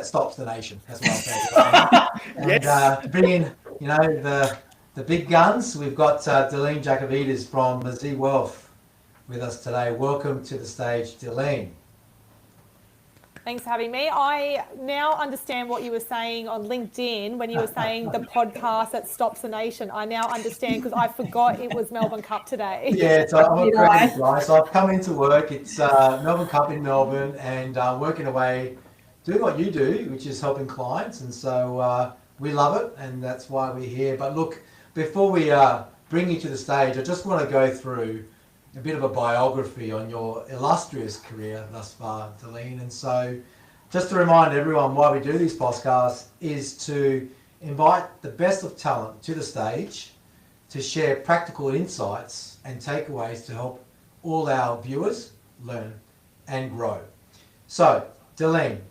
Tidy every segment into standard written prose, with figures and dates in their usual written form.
stops the nation. That's what I'll say. And to bring in, the big guns, we've got Deline Jacovides from Mazi Wealth with us today. Welcome to the stage, Deline. Thanks for having me. I now understand what you were saying on LinkedIn when you were saying the podcast that stops the nation. I now understand because I forgot it was Melbourne Cup today. Yeah, so I'm a crazy guy. So I've come into work. It's Melbourne Cup in Melbourne, and working away, doing what you do, which is helping clients. And so we love it, and that's why we're here. But look, before we bring you to the stage, I just want to go through a bit of a biography on your illustrious career thus far, Deline. And so just to remind everyone why we do these podcasts is to invite the best of talent to the stage to share practical insights and takeaways to help all our viewers learn and grow. So, Deline,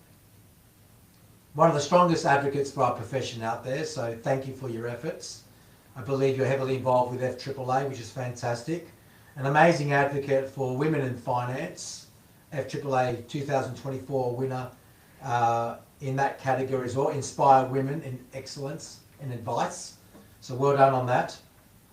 one of the strongest advocates for our profession out there, so thank you for your efforts. I believe you're heavily involved with FAAA, which is fantastic. An amazing advocate for women in finance, FAAA 2024 winner in that category as well, Inspire Women in Excellence and Advice. So well done on that.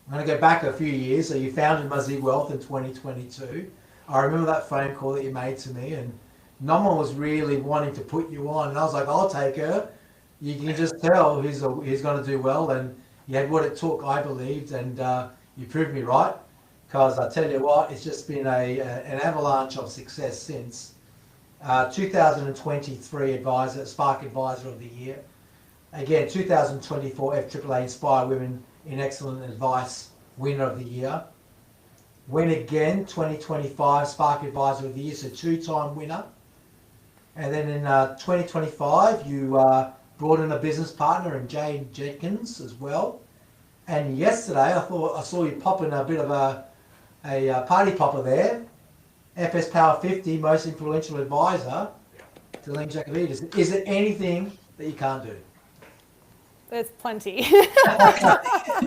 I'm going to go back a few years. So you founded Mazi Wealth in 2022. I remember that phone call that you made to me, and no one was really wanting to put you on. And I was like, I'll take her. You can just tell he's going to do well. And you had what it took, I believed, and you proved me right. Because I tell you what, it's just been an avalanche of success since. 2023 Spark Advisor of the Year. Again, 2024 FAAA Inspire Women in Excellent Advice Winner of the Year. Win again, 2025 Spark Advisor of the Year, so two-time winner. And then in 2025, you brought in a business partner in Jade Jenkins as well. And yesterday, I saw you pop in a bit of a party popper there. FS Power 50 Most Influential Advisor, Deline Jacovides. Is there anything that you can't do? There's plenty.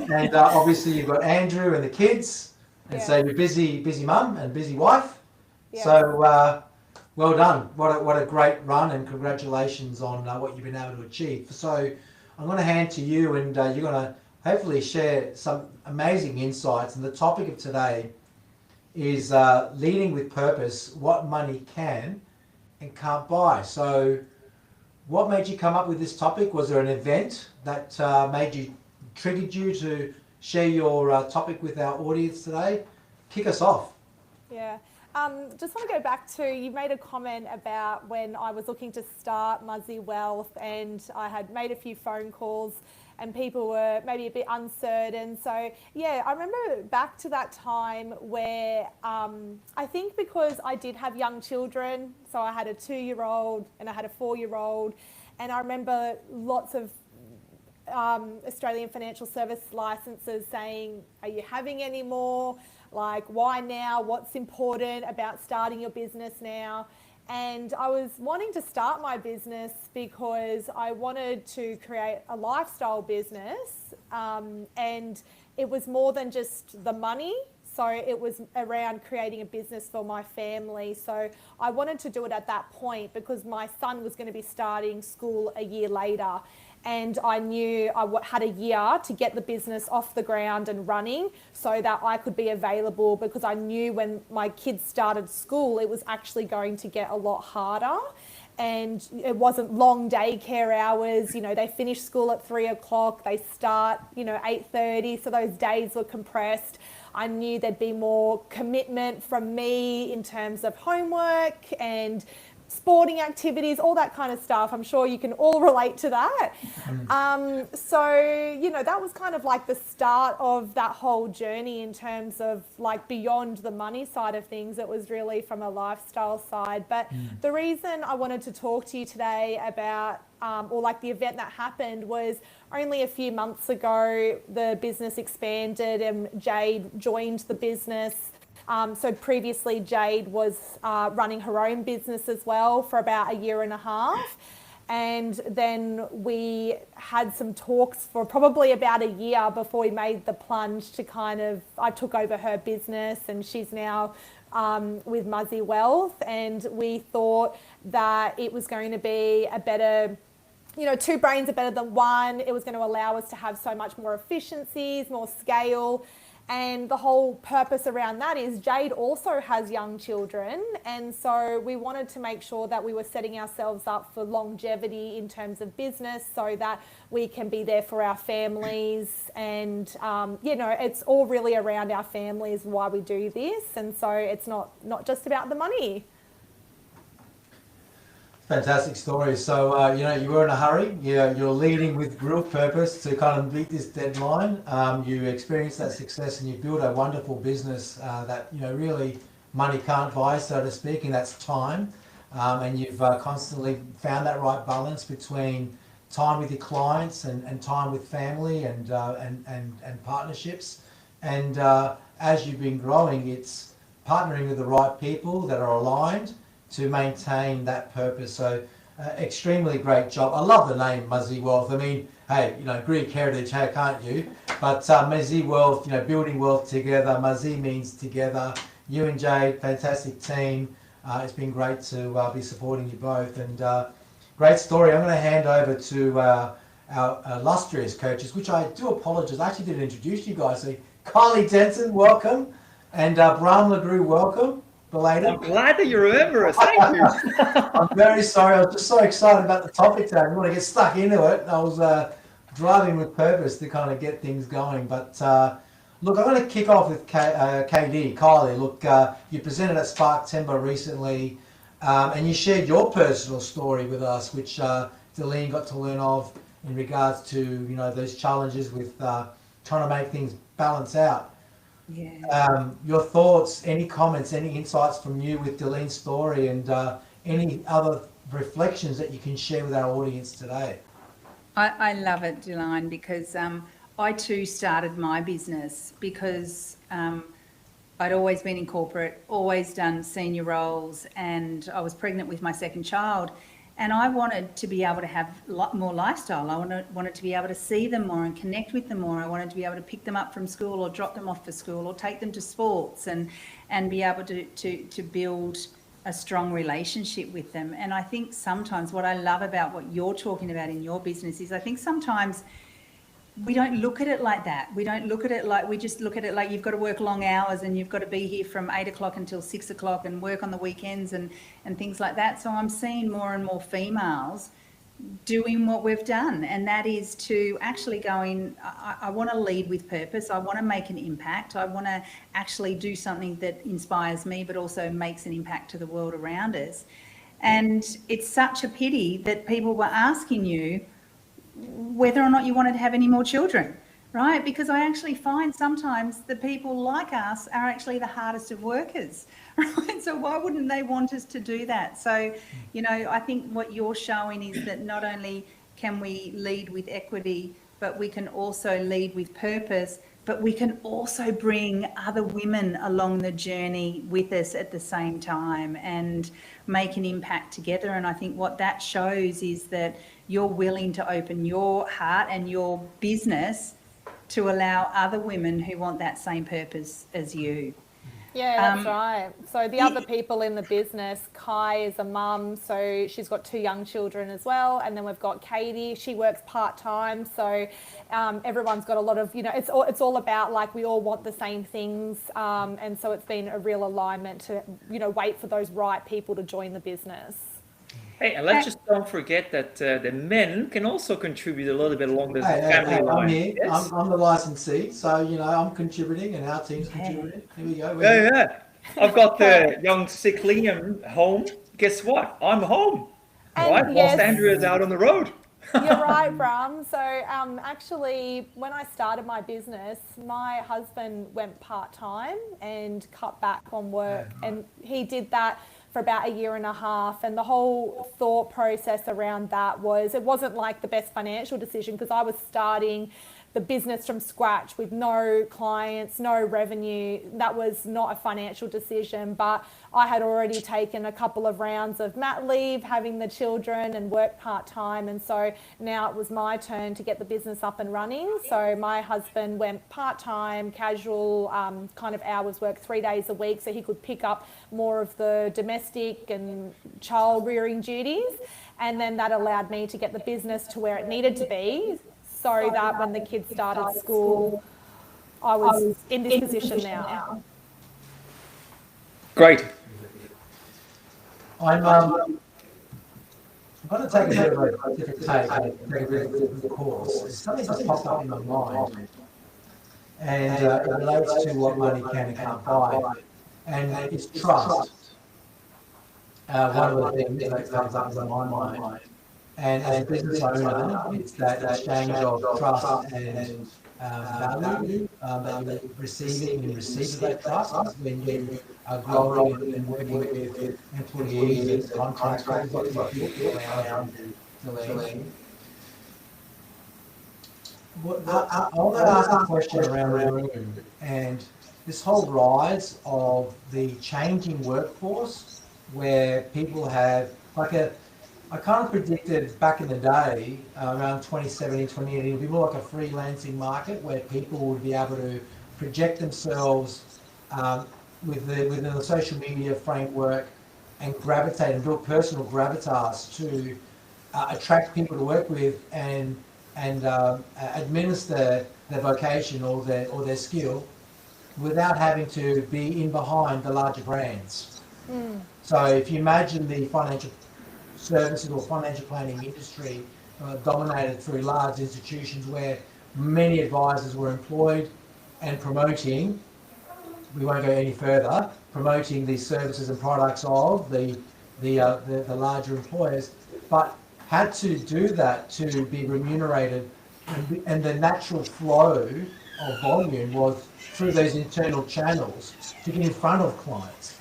And obviously you've got Andrew and the kids, and so you're busy mum and busy wife. Yeah. So well done. What a great run, and congratulations on what you've been able to achieve. So I'm going to hand to you, and you're going to hopefully share some amazing insights. And the topic of today is leading with purpose, what money can and can't buy. So what made you come up with this topic? Was there an event that triggered you to share your topic with our audience today? Kick us off. Yeah. Just want to go back to, you made a comment about when I was looking to start Mazi Wealth, and I had made a few phone calls and people were maybe a bit uncertain. So yeah, I remember back to that time where I think because I did have young children, so I had a 2-year-old and I had a 4-year-old, and I remember lots of Australian financial service licenses saying, are you having any more? Like, why now? What's important about starting your business now? And I was wanting to start my business because I wanted to create a lifestyle business, and it was more than just the money. So it was around creating a business for my family. So I wanted to do it at that point because my son was going to be starting school a year later. And I knew I had a year to get the business off the ground and running so that I could be available, because I knew when my kids started school, it was actually going to get a lot harder. And it wasn't long daycare hours. You know, they finish school at 3 o'clock, they start, 8:30. So those days were compressed. I knew there'd be more commitment from me in terms of homework and sporting activities, all that kind of stuff. I'm sure you can all relate to that. So, that was kind of like the start of that whole journey in terms of like beyond the money side of things. It was really from a lifestyle side. But the reason I wanted to talk to you today about or like the event that happened was only a few months ago, the business expanded and Jade joined the business. So previously Jade was running her own business as well for about a year and a half. And then we had some talks for probably about a year before we made the plunge to I took over her business, and she's now with Mazi Wealth. And we thought that it was going to be a better, two brains are better than one. It was going to allow us to have so much more efficiencies, more scale. And the whole purpose around that is Jade also has young children. And so we wanted to make sure that we were setting ourselves up for longevity in terms of business so that we can be there for our families. And, it's all really around our families why we do this. And so it's not just about the money. Fantastic story. So, you were in a hurry. You're leading with real purpose to kind of meet this deadline. You experienced that success and you built a wonderful business that, really money can't buy, so to speak, and that's time. And you've constantly found that right balance between time with your clients and time with family and partnerships. And as you've been growing, it's partnering with the right people that are aligned to maintain that purpose. So extremely great job. I love the name Mazi Wealth. I mean, hey, Greek heritage, how can't you? But Mazi Wealth, building wealth together. Mazi means together. You and Jade, fantastic team. It's been great to be supporting you both. And great story. I'm going to hand over to our illustrious coaches, which I do apologise. I actually didn't introduce you guys. So Kylie, Denton, welcome. And Bram, Lagrou, welcome. Belated. I'm glad that you remember us. Thank you. I'm very sorry. I was just so excited about the topic today. I want to get stuck into it. I was driving with purpose to kind of get things going. But look, I'm going to kick off with Kylie. Look, you presented at Spark Timber recently, and you shared your personal story with us, which Deline got to learn of in regards to those challenges with trying to make things balance out. Yeah. Your thoughts, any comments, any insights from you with Deline's story, and any other reflections that you can share with our audience today? I love it, Deline, because I too started my business because I'd always been in corporate, always done senior roles, and I was pregnant with my second child. And I wanted to be able to have more lifestyle. I wanted to be able to see them more and connect with them more. I wanted to be able to pick them up from school or drop them off for school or take them to sports and be able to build a strong relationship with them. And I think sometimes what I love about what you're talking about in your business is I think sometimes we don't look at it like that. We don't look at it like, we just look at it like you've got to work long hours and you've got to be here from 8 o'clock until 6 o'clock and work on the weekends and things like that. So I'm seeing more and more females doing what we've done, and that is to actually I want to lead with purpose. I want to make an impact. I want to actually do something that inspires me, but also makes an impact to the world around us. And it's such a pity that people were asking you whether or not you wanted to have any more children, right? Because I actually find sometimes the people like us are actually the hardest of workers, right? So why wouldn't they want us to do that? So, I think what you're showing is that not only can we lead with equity, but we can also lead with purpose, but we can also bring other women along the journey with us at the same time and make an impact together. And I think what that shows is that you're willing to open your heart and your business to allow other women who want that same purpose as you. Yeah, that's right. So the other people in the business, Kai is a mum, so she's got 2 young children as well. And then we've got Katie, she works part-time. So everyone's got a lot of, it's all about like we all want the same things. And so it's been a real alignment to, wait for those right people to join the business. Hey, and let's just don't forget that the men can also contribute a little bit along the family line. I'm here. Yes? I'm the licensee, so I'm contributing, and our team's contributing. Here we go. Yeah. I've got the young sick Liam home. Guess what? I'm home. And right? Whilst Andrea's out on the road. You're right, Bram. So actually, when I started my business, my husband went part-time and cut back on work, and he did that for about 1.5 years, and the whole thought process around that was it wasn't like the best financial decision because I was starting the business from scratch with no clients, no revenue. That was not a financial decision, but I had already taken a couple of rounds of mat leave, having the children and work part-time. And so now it was my turn to get the business up and running. So my husband went part-time, casual kind of hours work, 3 days a week, so he could pick up more of the domestic and child rearing duties. And then that allowed me to get the business to where it needed to be, so that when the kids started school, I was in this position now. Great. I'm going to take a bit of a different take, take a bit of a different course. Something just popped up in my mind, and it relates to what money can and can't buy, and it's trust. One of the things that comes up in my mind, and as a business owner, it's that exchange of trust and value that you're receiving in receipt of that trust when you are growing and working with employees and contractors like you around Deline. I want to ask a question around the room and this whole rise of the changing workforce where people have I kind of predicted back in the day, around 2017, 2018, it would be more like a freelancing market where people would be able to project themselves within the social media framework and gravitate and build personal gravitas to attract people to work with and administer their vocation or their skill without having to be in behind the larger brands. So if you imagine the financial services or financial planning industry dominated through large institutions where many advisors were employed and promoting, we won't go any further, promoting these services and products of the larger employers, but had to do that to be remunerated, and the natural flow of volume was through those internal channels to get in front of clients.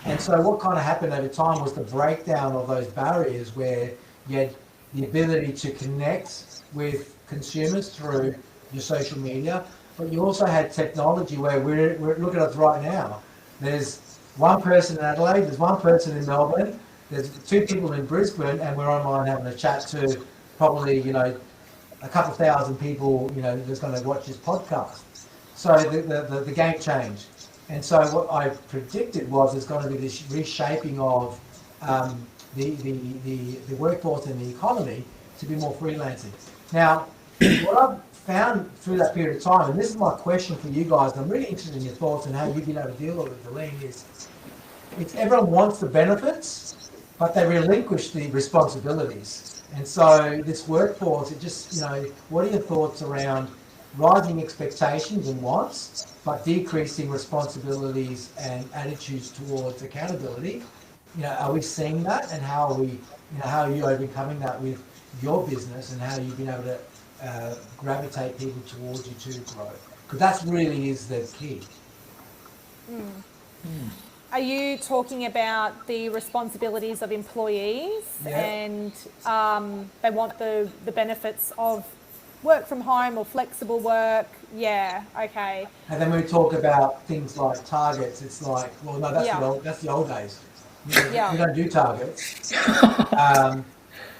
And so what kind of happened over time was the breakdown of those barriers where you had the ability to connect with consumers through your social media, but you also had technology where we're look at us right now. There's one person in Adelaide, there's one person in Melbourne, there's two people in Brisbane, and we're online having a chat to probably, a couple thousand people, that's going to watch this podcast. So the game changed. And so what I predicted was there's going to be this reshaping of the workforce and the economy to be more freelancing. Now, what I've found through that period of time, and this is my question for you guys, and I'm really interested in your thoughts and how you've been able to deal with it, Deline, is it's everyone wants the benefits, but they relinquish the responsibilities. And so this workforce, it just, what are your thoughts around rising expectations and wants, but decreasing responsibilities and attitudes towards accountability? Are we seeing that, and how are we, how are you overcoming that with your business, and how you've been able to gravitate people towards you to grow? Because that's really is the key. Are you talking about the responsibilities of employees? Yeah. And they want the benefits of work from home or flexible work? Yeah, okay. And then we talk about things like targets. It's like, well, no, that's the old days. We don't do targets.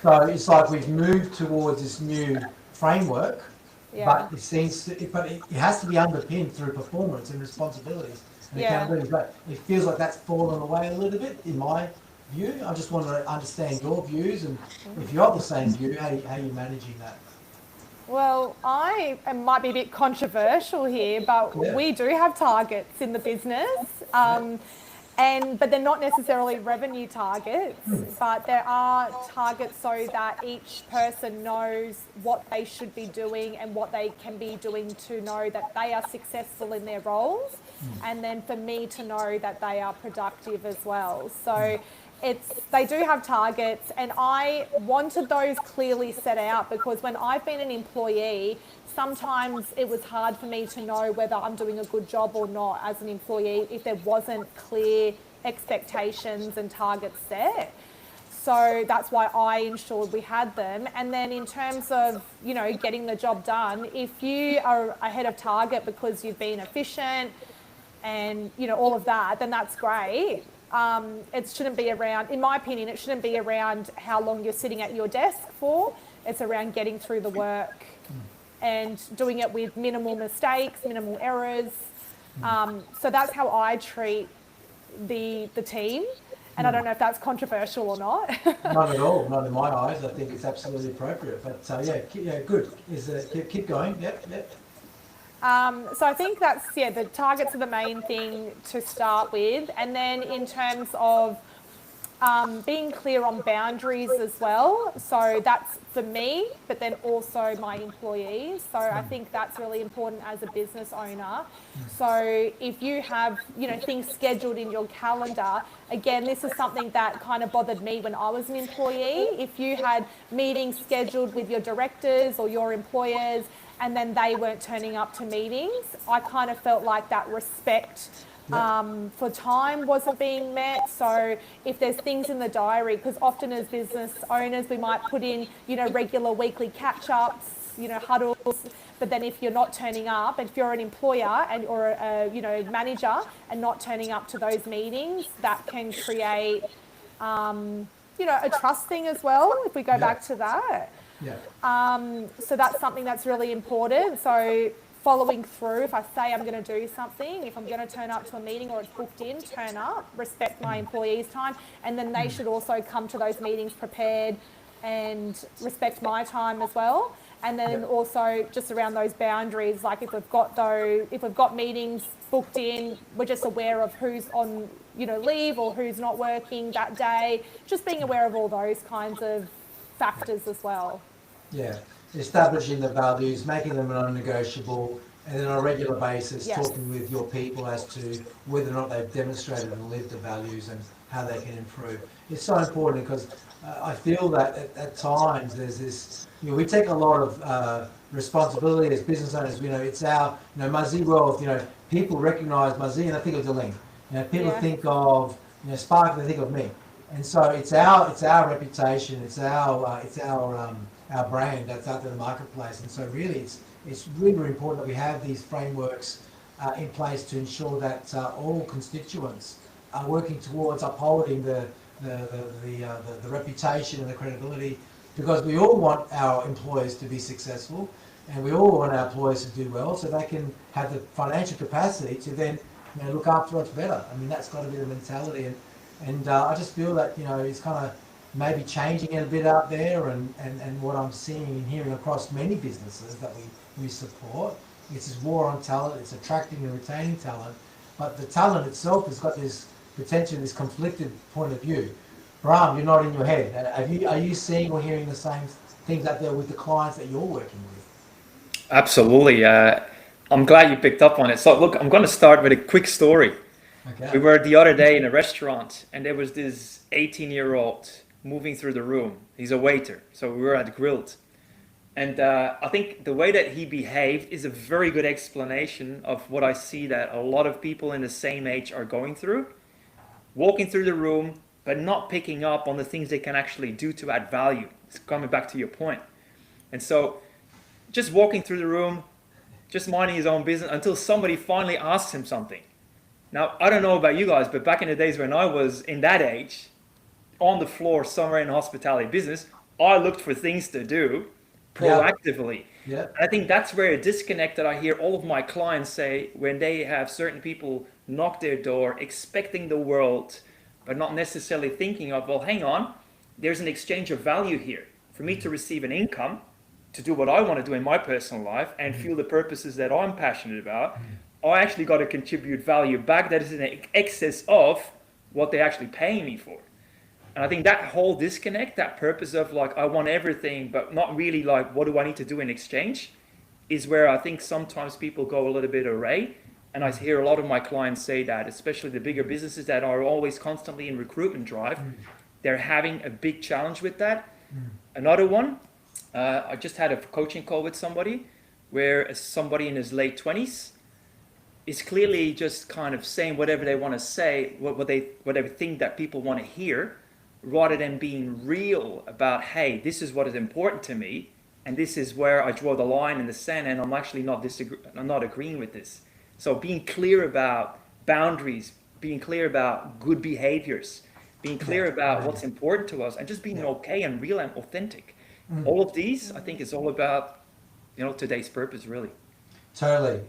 So it's like we've moved towards this new framework, but it has to be underpinned through performance and responsibilities and accountability. But it feels like that's fallen away a little bit in my view. I just want to understand your views, and if you're of the same view, how are you managing that? Well, I might be a bit controversial here, but we do have targets in the business. But they're not necessarily revenue targets, but there are targets so that each person knows what they should be doing and what they can be doing to know that they are successful in their roles, and then for me to know that they are productive as well. So they do have targets, and I wanted those clearly set out because when I've been an employee, sometimes it was hard for me to know whether I'm doing a good job or not as an employee if there wasn't clear expectations and targets set. So that's why I ensured we had them. And then in terms of, you know, getting the job done, if you are ahead of target because you've been efficient and, you know, all of that, then that's great. It shouldn't be around, in my opinion, it shouldn't be around how long you're sitting at your desk for. It's around getting through the work and doing it with minimal mistakes, minimal errors. So that's how I treat the team. And I don't know if that's controversial or not. Not at all, not in my eyes. I think it's absolutely appropriate. But yeah, good. Keep going. Yep. So I think that's, the targets are the main thing to start with. And then in terms of being clear on boundaries as well. So that's for me, but then also my employees. So I think that's really important as a business owner. So if you have, you know, things scheduled in your calendar, again, this is something that kind of bothered me when I was an employee. If you had meetings scheduled with your directors or your employers and then they weren't turning up to meetings, I kind of felt like that respect for time wasn't being met. So if there's things in the diary, because often as business owners, we might put in, you know, regular weekly catch-ups, you know, huddles, but then if you're not turning up, and if you're an employer or a, you know, manager and not turning up to those meetings, that can create, you know, a trust thing as well, if we go back to that. So that's something that's really important. So following through, if I say I'm going to do something, if I'm going to turn up to a meeting or it's booked in, turn up, respect my employees' time, and then they should also come to those meetings prepared and respect my time as well. And then also just around those boundaries, like if we've got meetings booked in, we're just aware of who's on, you know, leave or who's not working that day, just being aware of all those kinds of factors as well. Yeah, establishing the values, making them non-negotiable, and then on a regular basis talking with your people as to whether or not they've demonstrated and lived the values and how they can improve. It's so important because I feel that at times there's this, you know, we take a lot of responsibility as business owners. You know, it's our, you know, Mazi Wealth, you know, people recognise Mazi and I think of Deline. You know, people think of, you know, Spark and they think of me. And so it's our reputation, it's our brand that's out there in the marketplace. And so really it's really important that we have these frameworks in place to ensure that all constituents are working towards upholding the reputation and the credibility, because we all want our employees to be successful and we all want our employees to do well so they can have the financial capacity to then, you know, look after us better. I mean, that's got to be the mentality. And I just feel that, you know, it's kind of maybe changing it a bit out there, and what I'm seeing and hearing across many businesses that we support, it's this war on talent, it's attracting and retaining talent, but the talent itself has got this potentially this conflicted point of view. Bram, you're nodding your head. Are you seeing or hearing the same things out there with the clients that you're working with? Absolutely. I'm glad you picked up on it. So look, I'm going to start with a quick story. Okay. We were the other day in a restaurant and there was this 18-year-old moving through the room. He's a waiter. So we were at Grilled. And I think the way that he behaved is a very good explanation of what I see that a lot of people in the same age are going through. Walking through the room, but not picking up on the things they can actually do to add value. It's coming back to your point. And so just walking through the room, just minding his own business until somebody finally asks him something. Now, I don't know about you guys, but back in the days when I was in that age, on the floor somewhere in hospitality business, I looked for things to do proactively. Yeah. I think that's where a disconnect that I hear all of my clients say when they have certain people knock their door expecting the world, but not necessarily thinking of, well, hang on, there's an exchange of value here. For me to receive an income, to do what I want to do in my personal life and fuel the purposes that I'm passionate about, I actually got to contribute value back that is in excess of what they're actually paying me for. And I think that whole disconnect, that purpose of like, I want everything, but not really like, what do I need to do in exchange, is where I think sometimes people go a little bit array. And I hear a lot of my clients say that, especially the bigger businesses that are always constantly in recruitment drive, they're having a big challenge with that. Another one, I just had a coaching call with somebody where somebody in his late 20s is clearly just kind of saying whatever they want to say, whatever they think that people want to hear, rather than being real about, hey, this is what is important to me, and this is where I draw the line in the sand, and I'm actually I'm not agreeing with this. So being clear about boundaries, being clear about good behaviors, being clear about what's important to us, and just being okay and real and authentic. All of these, I think, is all about, today's purpose, really. Totally.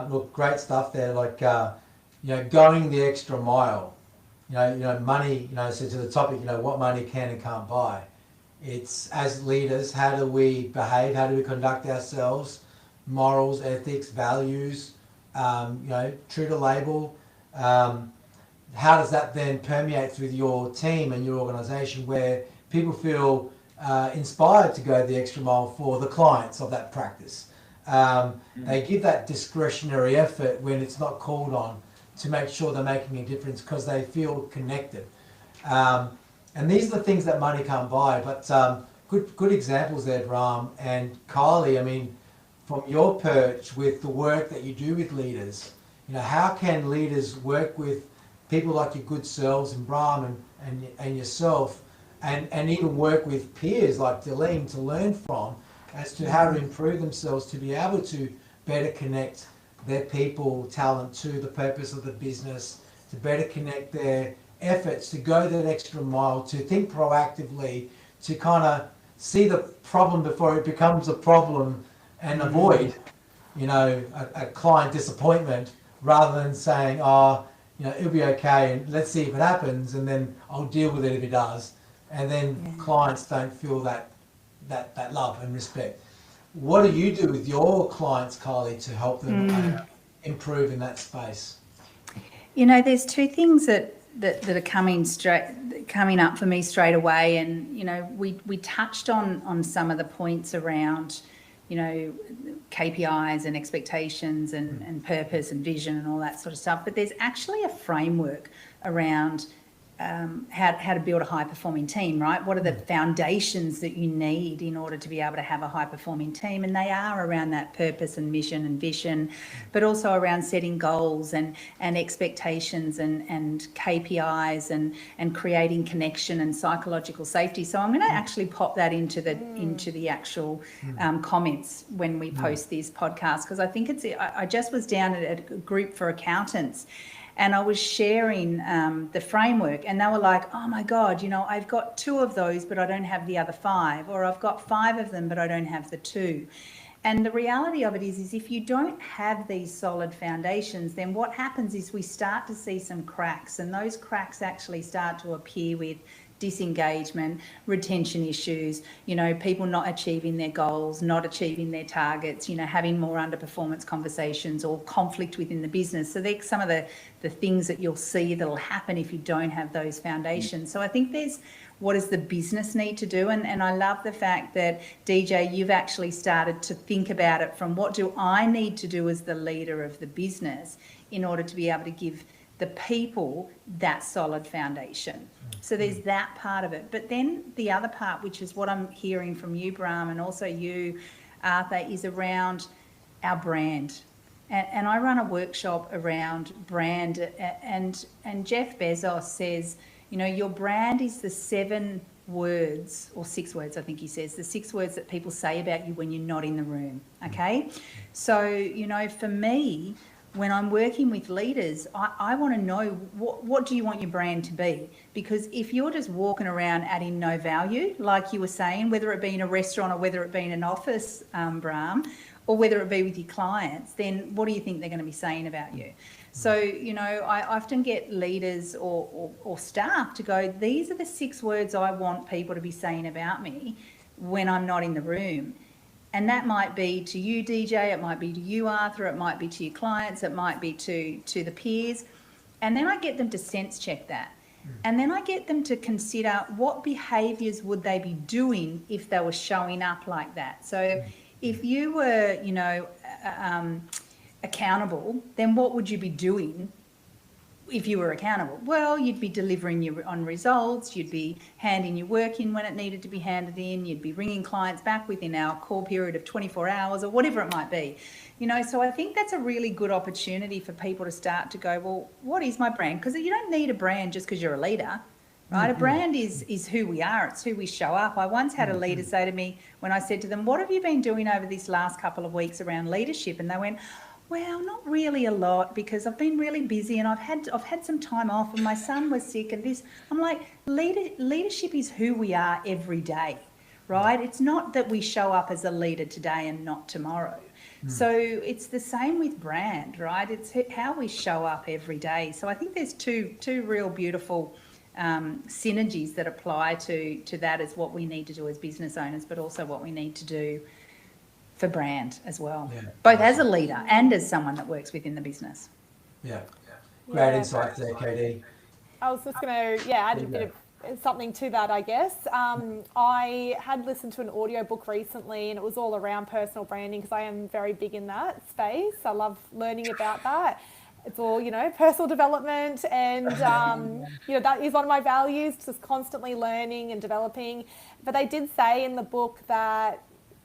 Look, great stuff there. Like, going the extra mile. Money. So to the topic, what money can and can't buy. It's, as leaders, how do we behave? How do we conduct ourselves? Morals, ethics, values. True to label. How does that then permeate through your team and your organisation, where people feel inspired to go the extra mile for the clients of that practice? They give that discretionary effort when it's not called on, to make sure they're making a difference because they feel connected. And these are the things that money can't buy. But good examples there, Bram and Kylie. I mean, from your perch with the work that you do with leaders, how can leaders work with people like your good selves and Bram and yourself, and even work with peers like Deline to learn from, as to how to improve themselves to be able to better connect their people, talent to the purpose of the business, to better connect their efforts, to go that extra mile, to think proactively, to kind of see the problem before it becomes a problem and avoid, a client disappointment, rather than saying, it'll be okay and let's see if it happens and then I'll deal with it if it does. And then clients don't feel that love and respect. What do you do with your clients, Kylie, to help them improve in that space? There's two things that are coming up for me straight away, and we touched on some of the points around KPIs and expectations and purpose and vision and all that sort of stuff, but there's actually a framework around how to build a high-performing team, right? What are the foundations that you need in order to be able to have a high-performing team? And they are around that purpose and mission and vision, but also around setting goals and expectations and KPIs and creating connection and psychological safety. So I'm going to actually pop that into the actual comments when we post this podcast, because I think I just was down at a group for accountants, and I was sharing the framework, and they were like, oh my God, I've got 2 of those, but I don't have the other 5, or I've got 5 of them, but I don't have the 2. And the reality of it is if you don't have these solid foundations, then what happens is we start to see some cracks, and those cracks actually start to appear with disengagement, retention issues, people not achieving their goals, not achieving their targets, having more underperformance conversations or conflict within the business. So they're some of the things that you'll see that'll happen if you don't have those foundations. So I think there's what does the business need to do? And I love the fact that, DJ, you've actually started to think about it from what do I need to do as the leader of the business in order to be able to give the people that solid foundation. So there's that part of it. But then the other part, which is what I'm hearing from you, Bram, and also you, Arthur, is around our brand. And I run a workshop around brand, and Jeff Bezos says, your brand is the 7 words, or 6 words, I think he says, the 6 words that people say about you when you're not in the room, okay? So, for me, when I'm working with leaders, I want to know what do you want your brand to be? Because if you're just walking around adding no value, like you were saying, whether it be in a restaurant or whether it be in an office, Bram, or whether it be with your clients, then what do you think they're going to be saying about you? So, I often get leaders or staff to go, these are the 6 words I want people to be saying about me when I'm not in the room. And that might be to you, DJ, it might be to you, Arthur, it might be to your clients, it might be to the peers. And then I get them to sense check that. And then I get them to consider what behaviours would they be doing if they were showing up like that. So if you were, accountable, then what would you be doing if you were accountable? Well, you'd be delivering on results, you'd be handing your work in when it needed to be handed in, you'd be ringing clients back within our core period of 24 hours or whatever it might be. So I think that's a really good opportunity for people to start to go, well, what is my brand? Because you don't need a brand just because you're a leader, right? A brand is who we are. It's who we show up. I once had a leader say to me when I said to them, what have you been doing over this last couple of weeks around leadership? And they went, well, not really a lot, because I've been really busy and I've had some time off and my son was sick and this. I'm like, leadership is who we are every day, right? It's not that we show up as a leader today and not tomorrow. So it's the same with brand, right? It's how we show up every day. So I think there's two real beautiful synergies that apply to that as what we need to do as business owners, but also what we need to do for brand as well, both as a leader and as someone that works within the business. Great insights there, Katie. I was just going to add a bit of something to that, I guess. I had listened to an audiobook recently and it was all around personal branding because I am very big in that space. I love learning about that. It's all, personal development and, that is one of my values, just constantly learning and developing. But they did say in the book that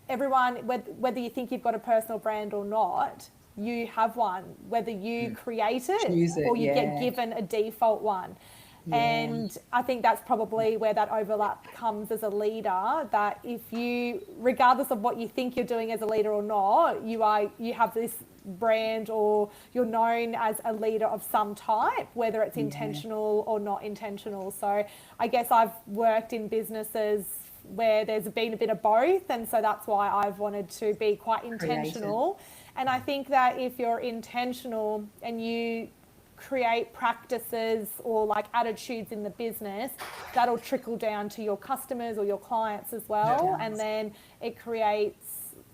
everyone, whether you think you've got a personal brand or not, you have one, whether you create it or you get given a default one. And I think that's probably where that overlap comes as a leader, that if you, regardless of what you think you're doing as a leader or not, you have this brand or you're known as a leader of some type, whether it's intentional or not intentional. So I guess I've worked in businesses where there's been a bit of both, and so that's why I've wanted to be quite intentional. And I think that if you're intentional and you create practices or like attitudes in the business, that'll trickle down to your customers or your clients as well. And then it creates,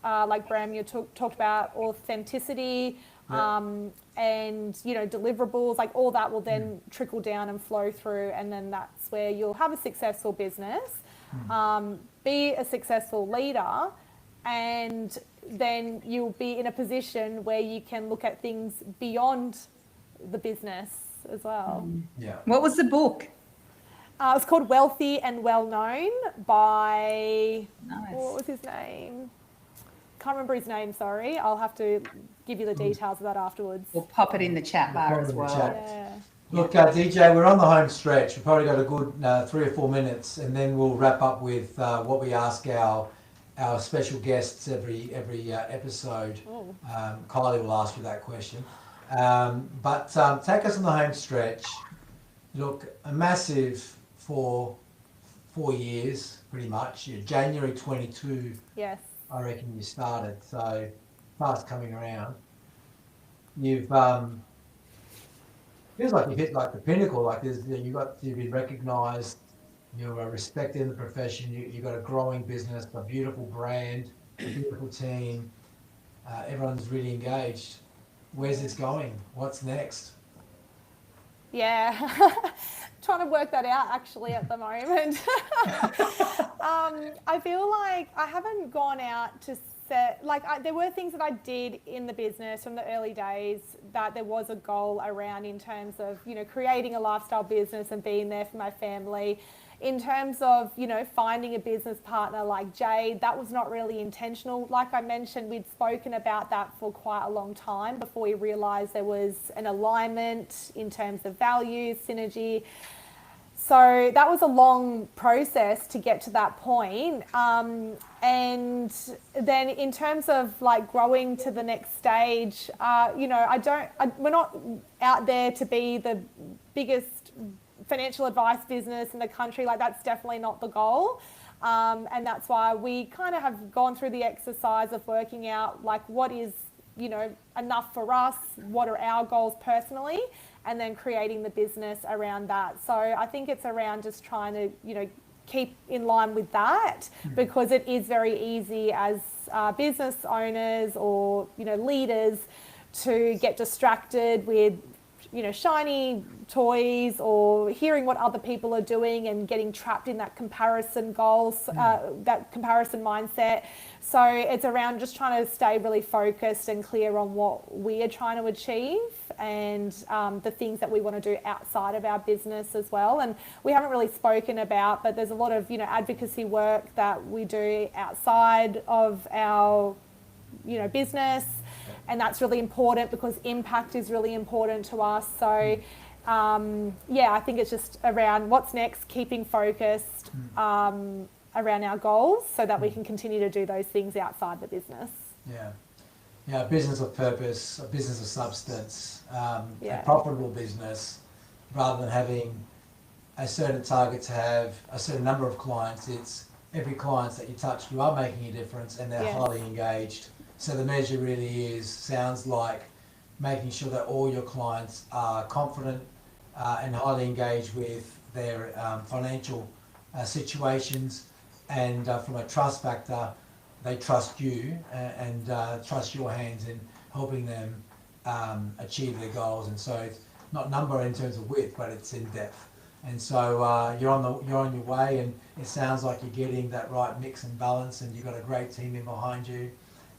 like Bram, you talked about authenticity, and deliverables, like all that will then trickle down and flow through, and then that's where you'll have a successful business, be a successful leader, and then you'll be in a position where you can look at things beyond the business as well. What was the book? It's called Wealthy and Well Known by, what was his name? Can't remember his name, sorry. I'll have to give you the details of that afterwards. We'll pop it in the chat bar as well. Look, DJ, we're on the home stretch. We've probably got a good 3 or 4 minutes, and then we'll wrap up with what we ask our special guests every episode. Kylie will ask you that question. But take us on the home stretch. Look, a massive 4 years, pretty much. January 22. Yes. I reckon you started. So fast coming around. You've feels like you've hit like the pinnacle. Like you've been recognised. You're respected in the profession. You've got a growing business, a beautiful brand, a beautiful team. Everyone's really engaged. Where's this going? What's next? Trying to work that out actually at the moment. I feel like I haven't gone out to set, there were things that I did in the business from the early days that there was a goal around in terms of, creating a lifestyle business and being there for my family. In terms of, finding a business partner like Jade, that was not really intentional. Like I mentioned, we'd spoken about that for quite a long time before we realised there was an alignment in terms of values, synergy. So that was a long process to get to that point. And then in terms of growing to the next stage, we're not out there to be the biggest financial advice business in the country. That's definitely not the goal. And that's why we kind of have gone through the exercise of working out what is, enough for us, what are our goals personally, and then creating the business around that. So I think it's around just trying to, keep in line with that, because it is very easy as business owners or, leaders to get distracted with shiny toys or hearing what other people are doing and getting trapped in that comparison goals, that comparison mindset. So it's around just trying to stay really focused and clear on what we are trying to achieve and the things that we want to do outside of our business as well. And we haven't really spoken about, but there's a lot of, advocacy work that we do outside of our, business. And that's really important because impact is really important to us. So I think it's just around what's next, keeping focused around our goals so that we can continue to do those things outside the business. Yeah, a business of purpose, a business of substance, a Yeah. profitable business, rather than having a certain target to have a certain number of clients. It's every client that you touch, you are making a difference, and they're Yes. highly engaged. So the measure really sounds like making sure that all your clients are confident and highly engaged with their financial situations, and from a trust factor, they trust you and trust your hands in helping them achieve their goals. And so it's not number in terms of width, but it's in depth. And so you're on your way, and it sounds like you're getting that right mix and balance, and you've got a great team in behind you,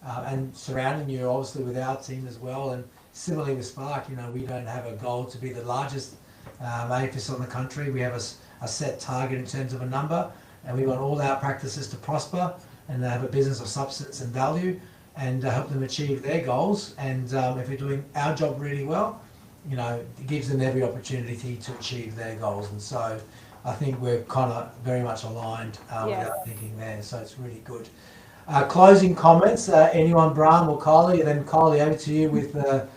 and surrounding you obviously with our team as well. And similarly with Spark, you know, we don't have a goal to be the largest AFS on the country. We have a set target in terms of a number, and we want all our practices to prosper and have a business of substance and value, and help them achieve their goals. And if we're doing our job really well, you know, it gives them every opportunity to achieve their goals. And so I think we're kind of very much aligned with our thinking there. So it's really good. Closing comments, anyone, Bram or Kylie? And then Kylie, over to you with the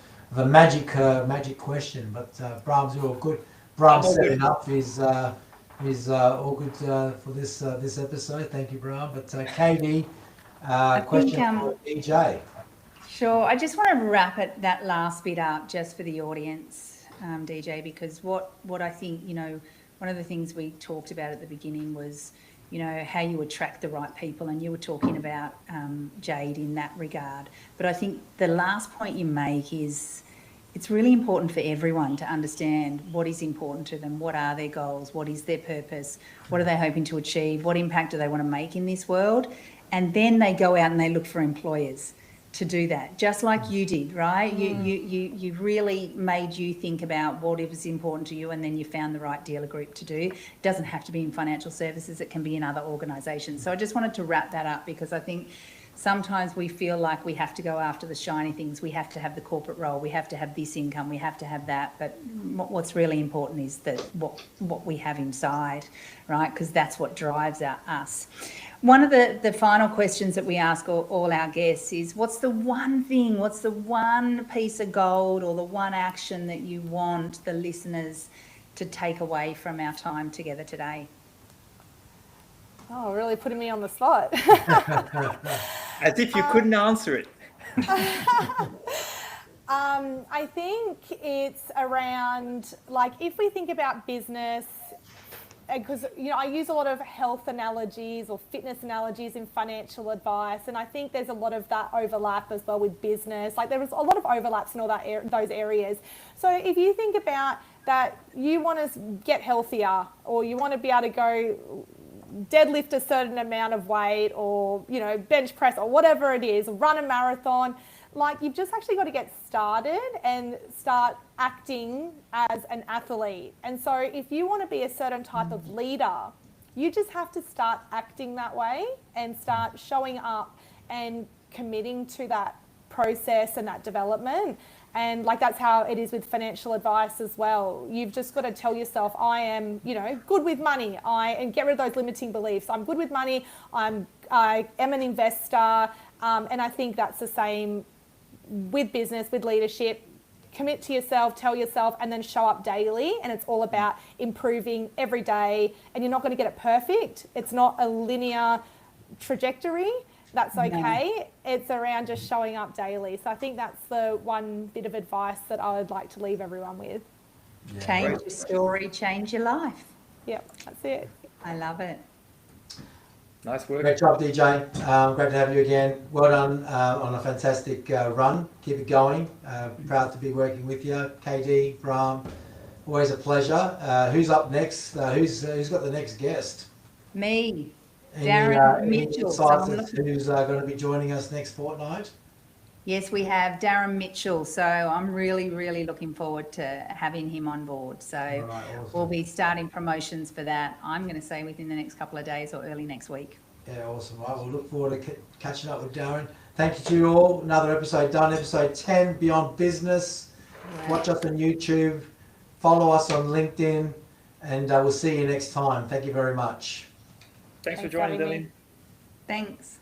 magic question. But Bram's all good. Bram setting up is all good for this episode. Thank you, Bram. But KD, question for DJ. Sure. I just want to wrap that last bit up just for the audience, DJ, because what I think, you know, one of the things we talked about at the beginning was, you know, how you attract the right people, and you were talking about Jade in that regard. But I think the last point you make is it's really important for everyone to understand what is important to them, what are their goals, what is their purpose, what are they hoping to achieve, what impact do they want to make in this world, and then they go out and they look for employers to do that, just like you did, right? You really made you think about what was important to you, and then you found the right dealer group to do. It doesn't have to be in financial services, it can be in other organisations. So I just wanted to wrap that up, because I think sometimes we feel like we have to go after the shiny things, we have to have the corporate role, we have to have this income, we have to have that, but what's really important is that what we have inside, right? Because that's what drives us. One of the final questions that we ask all our guests is, what's the one thing, what's the one piece of gold or the one action that you want the listeners to take away from our time together today? Oh, really putting me on the spot. As if you couldn't answer it. I think it's around, like, if we think about business, because, you know, I use a lot of health analogies or fitness analogies in financial advice, and I think there's a lot of that overlap as well with business. Like, there was a lot of overlaps in all those areas. So if you think about that, you want to get healthier, or you want to be able to go deadlift a certain amount of weight, or, you know, bench press, or whatever it is, run a marathon. Like, you've just actually got to get started and start acting as an athlete. And so if you want to be a certain type of leader, you just have to start acting that way and start showing up and committing to that process and that development. And like, that's how it is with financial advice as well. You've just got to tell yourself, I am, you know, good with money. And get rid of those limiting beliefs. I'm good with money. I am an investor. And I think that's the same with business, with leadership. Commit to yourself, tell yourself, and then show up daily. And it's all about improving every day. And you're not going to get it perfect. It's not a linear trajectory. That's okay. No. It's around just showing up daily. So I think that's the one bit of advice that I would like to leave everyone with. Yeah. Change your story, change your life. Yep, that's it. I love it. Nice work. Great job, DJ. Great to have you again. Well done on a fantastic run. Keep it going. Proud to be working with you. KD, Bram, always a pleasure. Who's up next? Who's got the next guest? Me. Darren Mitchell. Who's going to be joining us next fortnight? Yes, we have Darren Mitchell. So I'm really, really looking forward to having him on board. So awesome. We'll be starting promotions for that, I'm going to say, within the next couple of days or early next week. Yeah, awesome. Right, we'll look forward to catching up with Darren. Thank you to you all. Another episode done, episode 10, Beyond Business. Wow. Watch us on YouTube. follow us on LinkedIn, and we'll see you next time. Thank you very much. Thanks for Thanks, joining, having me. Deline. Thanks.